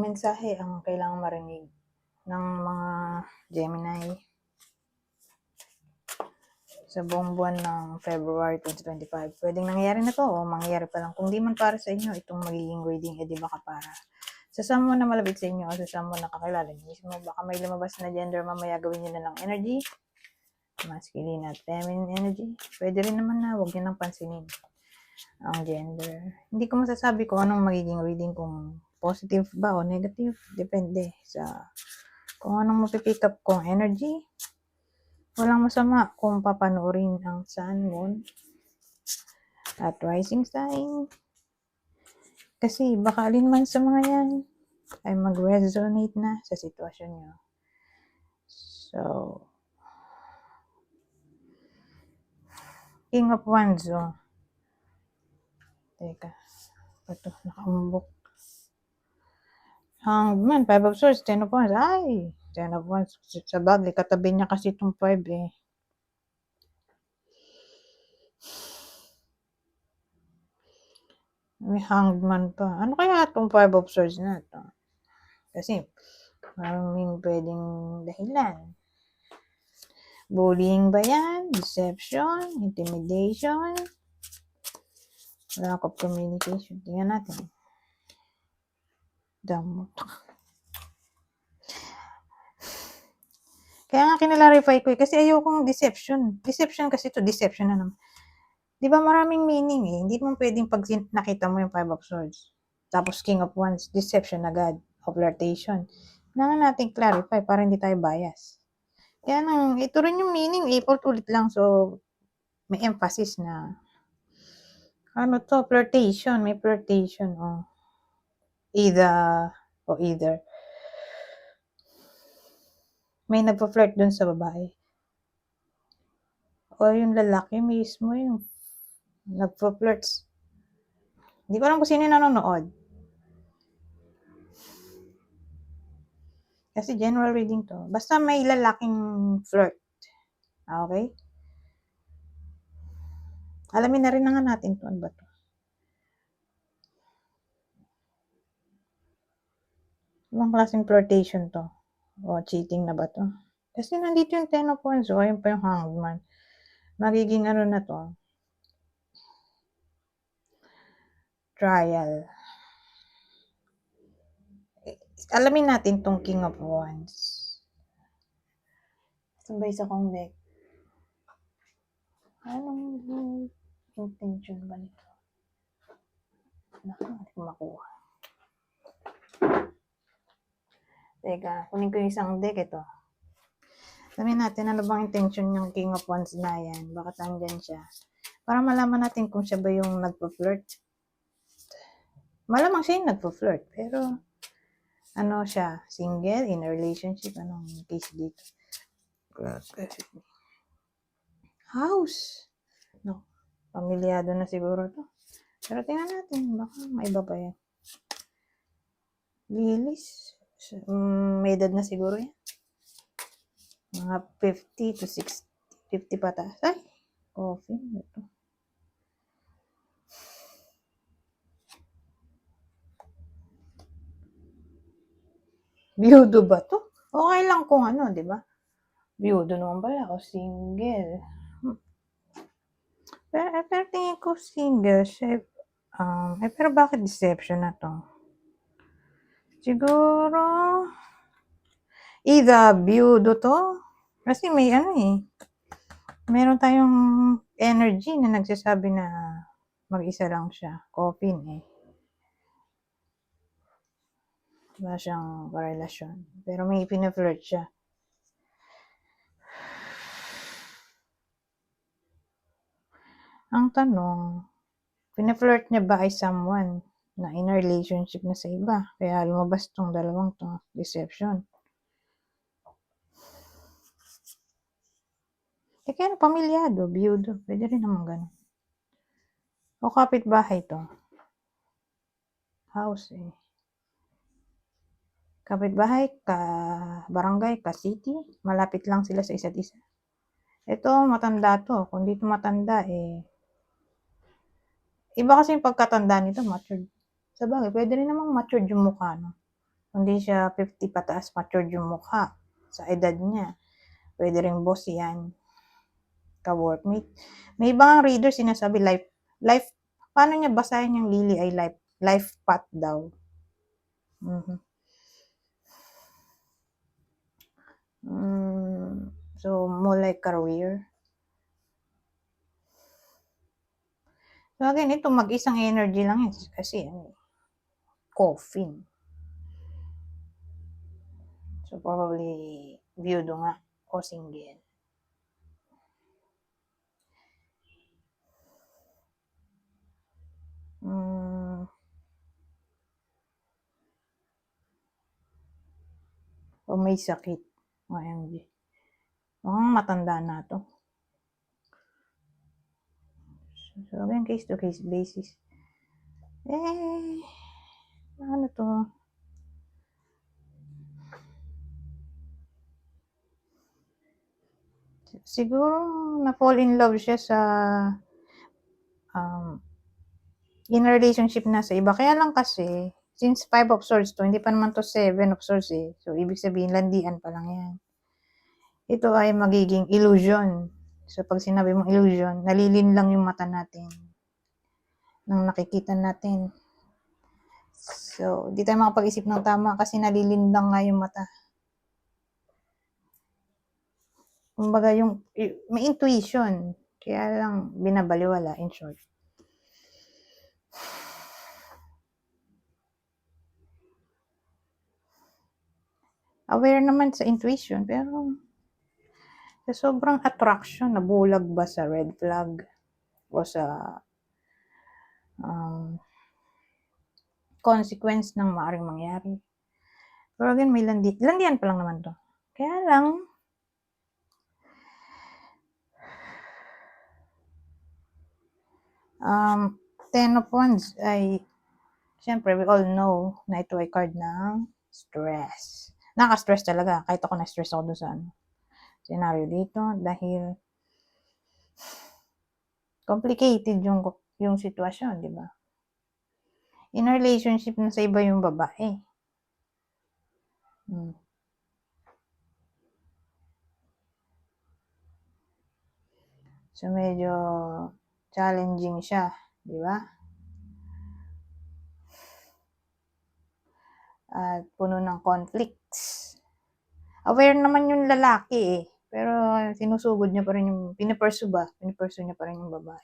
mensahe ang kailangang marinig ng mga Gemini sa buong buwan ng February 2025? Pwedeng nangyari na to o mangyayari pa lang. Kung di man para sa inyo, itong magiging reading, di baka para sa someone na malapit sa inyo o sa someone na kakilala niyo mismo. Baka may lumabas na gender, mamaya gawin niyo na lang energy, masculine at feminine energy. Pwede rin naman na huwag niyo nang pansinin ang gender. Hindi ko masasabi kung anong magiging reading, kung positive ba o negative. Depende sa kung anong mapipick up kong energy. Walang masama kung papanoorin ang sun, moon, at rising sign. Kasi baka alin man sa mga yan ay mag-resonate na sa sitwasyon nyo. So, King of Wands, oh. Teka, ito, nakaumbok. Hangman, 5 of Swords, 10 of Wands. Ay, 10 of Wands. Sa bagay, katabi niya kasi itong 5 eh. May Hangman pa. Ano kaya itong 5 of Swords na ito? Kasi, maraming pwedeng dahilan. Bullying ba yan? Deception? Intimidation? Lack of communication. Tingnan natin. Damot. Kaya nga kinalarify ko kasi ayokong deception. Deception kasi ito, deception na naman. Di ba maraming meaning eh. Hindi mo pwedeng pag nakita mo yung 5 of Swords. Tapos King of Wands, deception agad. O flirtation. Kailangan natin clarify para hindi tayo bias. Kaya nang, ito rin yung meaning eh. Ulit lang. So, may emphasis na ano to, flirtation. May flirtation. Oh. Either. May nagpa-flirt dun sa babae. O yung lalaki mismo yung nagpa-flirts. Hindi ko alam kung sino yung nanonood. Kasi general reading to. Basta may lalaking flirt. Okay? Alamin na rin na nga natin to. Ano ba to? Ibang klaseng flirtation to. O cheating na ba to? Kasi nandito yung 10 of Wands. O ayun pa yung Hangman. Magiging ano na to? Trial. Alamin natin tong King of Wands. Saan ba isa kong deck? Anong intention ba nito? Naku, hindi ko makuha. Teka, kunin ko yung isang deck ito. Alamin natin ano bang intention yung King of Wands na yan. Bakit andyan siya? Para malaman natin kung siya ba yung nagpo-flirt. Malamang siya yung nagpo-flirt. Pero, ano siya? Single? In a relationship? Anong case dito? House. No. Pamilyado na siguro to. Pero tingnan natin. Baka maiba pa yan. Lilis. May edad na siguro yan. Mga 50 to 60. 50 pataas. Ay! Coffee. Ito. Biyudo ba to? Okay lang kung ano, di ba? Biyudo naman pala o single. Pero tingin ko single siya. Pero bakit deception na to? Siguro, either biyudo to. Kasi may ano eh. Meron tayong energy na nagsasabi na mag-isa lang siya. Coffin eh. Wala siyang karelasyon. Pero may pina-flirt siya. Ang tanong, pina-flirt niya ba ay someone na in a relationship na sa iba? Kaya lumabas tong dalawang to, deception. Kaya pamilyado, biyudo. Pwede rin naman ganun. O kapitbahay to. House eh. Kapitbahay, barangay, city. Malapit lang sila sa isa't isa. Ito, matanda to. Kung dito matanda eh. Iba kasi yung pagkatanda nito, matured. Sabagay, pwede rin namang matured yung mukha, no? Hindi siya 50 pataas, matured yung mukha sa edad niya. Pwede ring boss yan, ka-workmate. May ibang reader sinasabi life, paano niya basahin yung Lily ay life path daw. So, more like career. So, again, ito mag-isang energy lang yan. Kasi, coffin. So, probably, viudo nga o single. O may sakit. OMG. Mukhang matanda na to. So, again, case-to-case basis. Ano to? Siguro, na-fall in love siya sa in a relationship na sa iba. Kaya lang kasi, since 5 of swords to, hindi pa naman to 7 of swords eh. So, ibig sabihin, landian pa lang yan. Ito ay magiging illusion. So, pag sinabi mong illusion, nalilin lang yung mata natin nang nakikita natin. So, di tayo makapag-isip ng tama kasi nalilindang nga yung mata. Kumbaga, may intuition. Kaya lang, binabaliwala, in short. Aware naman sa intuition, pero sa sobrang attraction, nabulag ba sa red flag o sa consequence ng maaaring mangyari. Pero again, may landian pa lang naman to. Kaya lang, Ten of Wands ay, syempre, we all know na ito ay card ng stress. Naka-stress talaga. Kahit ako na-stress ako doon sa scenario dito dahil complicated yung sitwasyon, di ba? In a relationship na sa iba yung babae. So, medyo challenging siya, di ba? At puno ng conflicts. Aware naman yung lalaki eh. Pero sinusugod niya pa rin yung, pinipursue niya pa rin yung babae.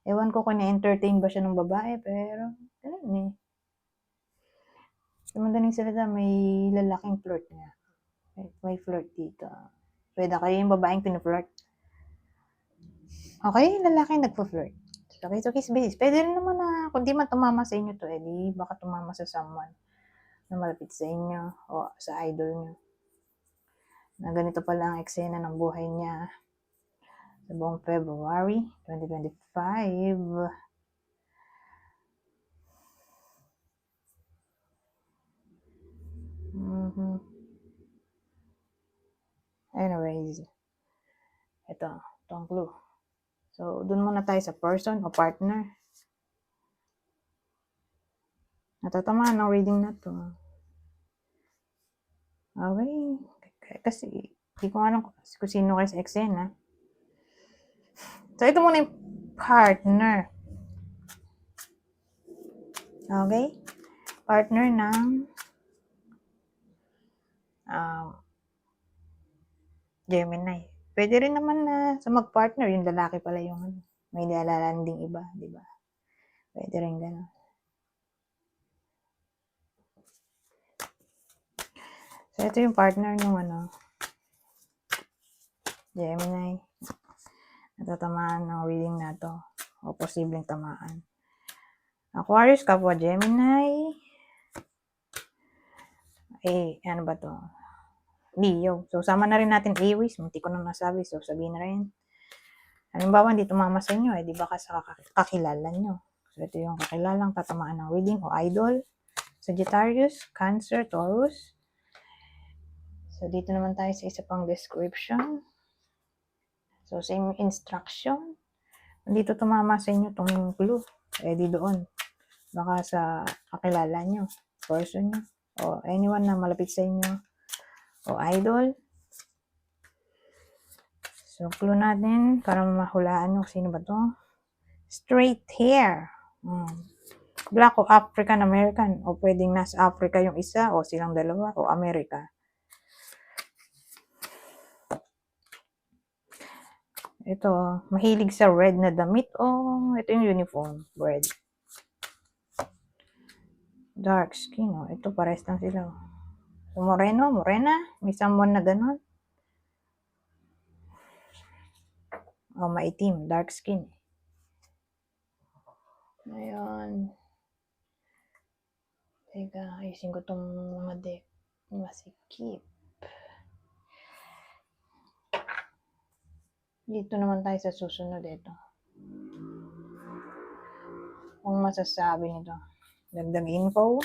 Ewan ko kung na-entertain ba siya ng babae, pero ganun eh. Sa madaling salita, may lalaking flirt niya. May flirt dito. Pwede kayo yung babaeng pinuflirt. Okay, lalaki nagpo-flirt. So, case basis. Pwede rin naman na, kung di man tumama sa inyo to, di baka tumama sa someone na malapit sa inyo o sa idol nyo. Na ganito pala ang eksena ng buhay niya sa buong February 2025. Anyways, ito ang clue. So, dun muna tayo sa person o partner. Natatamaan ang reading na to. Okay. Kasi, hindi ko alam kung sino kayo sa eksena. So, ito muna yung partner. Okay? Partner ng Gemini. Pwede rin naman na sa mag-partner, yung lalaki pala yung may nilalanding iba, di ba? Pwede rin gano'n. So, ito yung partner ng Gemini. Natatamaan ng reading na to. O posibleng tamaan. Aquarius, kapwa Gemini. Ano ba to? Leo. So, sama na rin natin Aries. Hindi ko na nasabi. So, sabihin na rin. Halimbawa, hindi tumama sa inyo. Di ba kasi kakilala nyo. So, ito yung kakilalang tatamaan ng reading o idol. Sagittarius, Cancer, Taurus. So, dito naman tayo sa isa pang description. So, same instruction. Dito tumama sa inyo itong clue. Di doon. Baka sa kakilala nyo. Person nyo. o anyone na malapit sa inyo o idol. So, clue natin para mahulaan nyo sino ba to. Straight hair. Black o African American, o pwedeng nasa Africa yung isa o silang dalawa o America. Ito, mahilig sa red na damit o ito yung uniform, red. Dark skin, o ito pares lang sila. So, morena, may someone na ganun. O maitim, dark skin. Ngayon, teka, ayusin ko tong mga deck. Masikip. Dito naman tayo sa susunod ito. Ang masasabi nito. Dagdag info.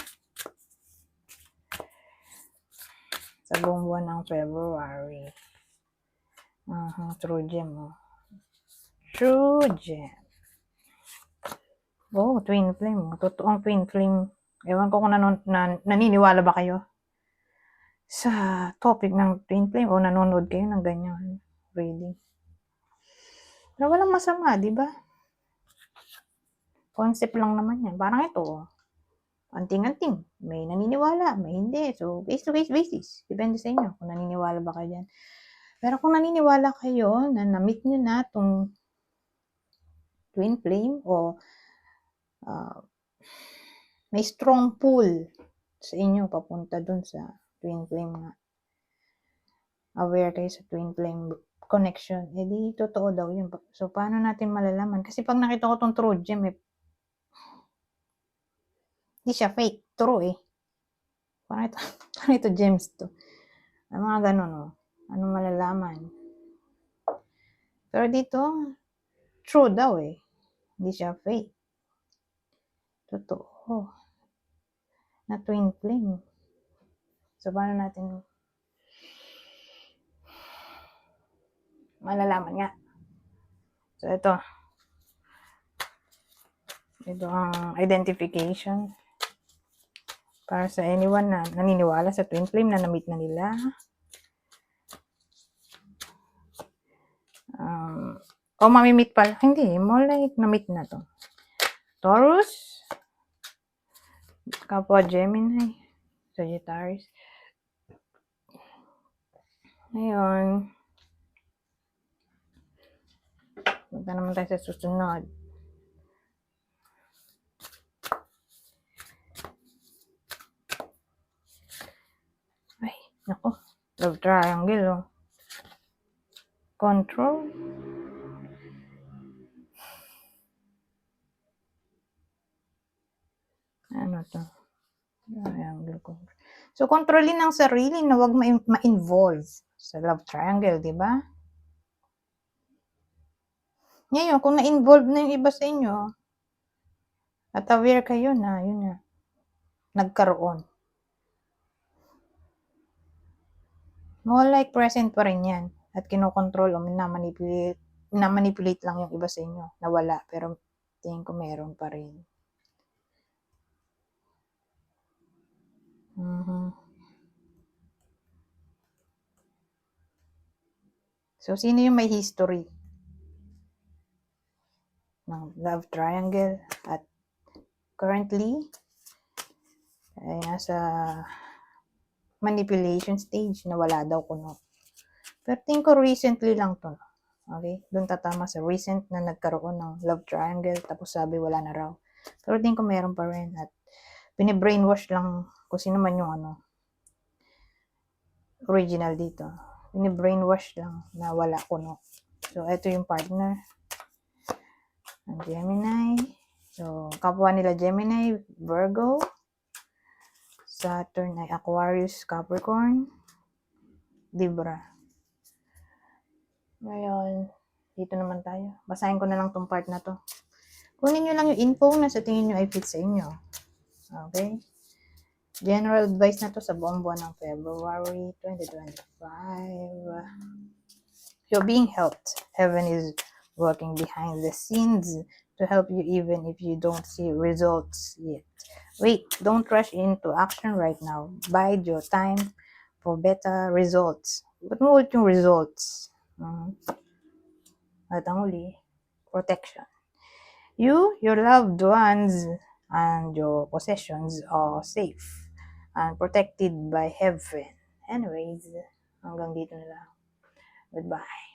Sa buong buwan ng February. True gem. True gem. Oh, twin flame. Totoong twin flame. Ewan ko kung naniniwala ba kayo sa topic ng twin flame o nanonood kayo ng ganyan reading. Pero walang masama, di ba? Concept lang naman yan. Parang ito, anting-anting. May naniniwala, may hindi. So, face-to-face basis. Depende sa inyo kung naniniwala ba kayo dyan. Pero kung naniniwala kayo na na-meet nyo na itong twin flame o may strong pull sa inyo papunta dun sa twin flame nga. Aware kayo sa twin flame connection. Eh di, totoo daw yun. So, paano natin malalaman? Kasi pag nakita ko tong true gem, hindi siya fake. True eh. Parang ito gems to. Ang mga ganun, oh. Ano malalaman? Pero dito, true daw eh. Hindi siya fake. Totoo. Na twin flame. So, paano natin malalaman nga? So, ito. Ito ang identification. Para sa anyone na naniniwala sa twin flame na na-meet na nila. O mamimit pala. Hindi, more like na-meet na to. Taurus. Kapwa Gemini. Sagittarius. Ngayon. Punta naman tayo sa susunod. Ay, naku. Love triangle, oh. Control. Ano to? Triangle control. So, kontrolin ang sarili na wag ma-involve sa love triangle, di ba? Ngayon, kung na-involve na yung iba sa inyo, at aware kayo na, yun na, nagkaroon. More like present pa rin yan. At kinokontrol o minamanipulate lang yung iba sa inyo. Nawala, pero tingin ko meron pa rin. So, sino yung may history ng love triangle at currently ay nasa manipulation stage na wala daw kuno. Pero tingin ko recently lang to. Okay? Doon tatama sa recent na nagkaroon ng love triangle tapos sabi wala na raw. Pero tingin ko meron pa rin at bine-brainwash lang kung sino man yung original dito. Bine-brainwash lang na wala kuno. So, ito yung partner ng Gemini. So, kapwa nila Gemini, Virgo. Saturn ay Aquarius, Capricorn, Libra. Ngayon, dito naman tayo. Basahin ko na lang tong part na to. Kunin nyo lang yung info na sa tingin nyo ay fit sa inyo. Okay? General advice na to sa buong buwan ng February 2025. You're being helped. Heaven is working behind the scenes to help you even if you don't see results yet. Wait, don't rush into action right now. Bide your time for better results. Ba't mo ulit yung results? At ang huli, protection. You, your loved ones, and your possessions are safe and protected by heaven. Anyways, hanggang dito na lang. Goodbye.